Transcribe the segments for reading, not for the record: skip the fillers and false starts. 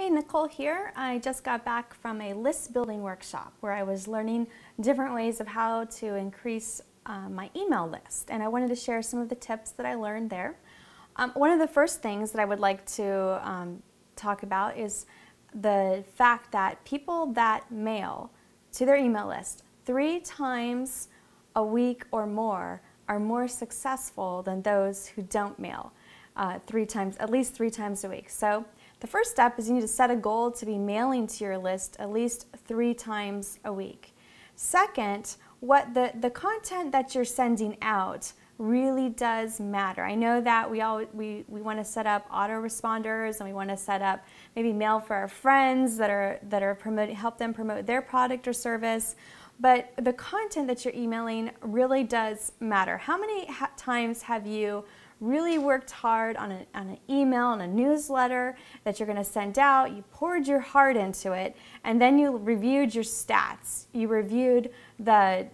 Hey, Nicole here. I just got back from a list building workshop where I was learning different ways of how to increase my email list, and I wanted to share some of the tips that I learned there. One of the first things that I would like to talk about is the fact that people that mail to their email list 3 times a week or more are more successful than those who don't mail at least three times a week. So the first step is you need to set a goal to be mailing to your list at least 3 times a week. Second, what the content that you're sending out really does matter. I know that we want to set up autoresponders, and we want to set up maybe mail for our friends that are promoting, help them promote their product or service. But the content that you're emailing really does matter. How many times have you really worked hard on an email, on a newsletter that you're going to send out, you poured your heart into it, and then you reviewed your stats. You reviewed the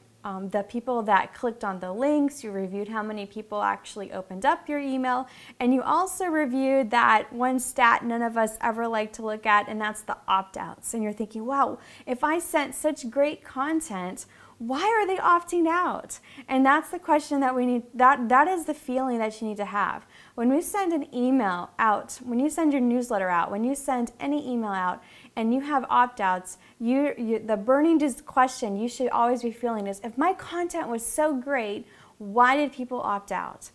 people that clicked on the links, you reviewed how many people actually opened up your email, and you also reviewed that one stat none of us ever like to look at, and that's the opt-outs. And you're thinking, wow, if I sent such great content, why are they opting out? And that's the question that we need, that is the feeling that you need to have. When we send an email out, when you send your newsletter out, when you send any email out and you have opt-outs, the burning question you should always be feeling is, if my content was so great, why did people opt out?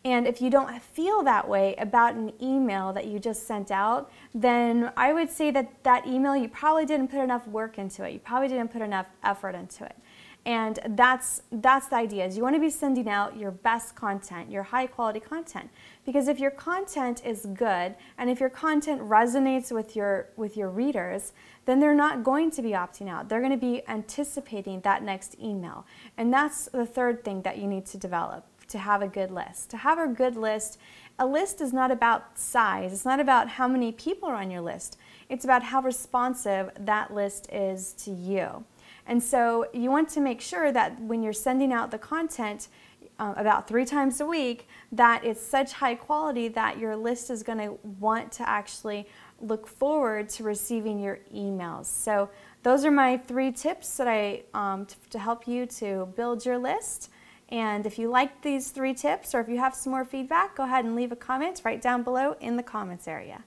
And if you don't feel that way about an email that you just sent out, then I would say that that email, you probably didn't put enough work into it. You probably didn't put enough effort into it. And that's the idea, is you want to be sending out your best content, your high quality content. Because if your content is good, and if your content resonates with your readers, then they're not going to be opting out. They're going to be anticipating that next email. And that's the third thing that you need to develop to have a good list. To have a good list, a list is not about size. It's not about how many people are on your list. It's about how responsive that list is to you. And so you want to make sure that when you're sending out the content about 3 times a week, that it's such high quality that your list is going to want to actually look forward to receiving your emails. So those are my 3 tips that to help you to build your list. And if you like these 3 tips, or if you have some more feedback, go ahead and leave a comment right down below in the comments area.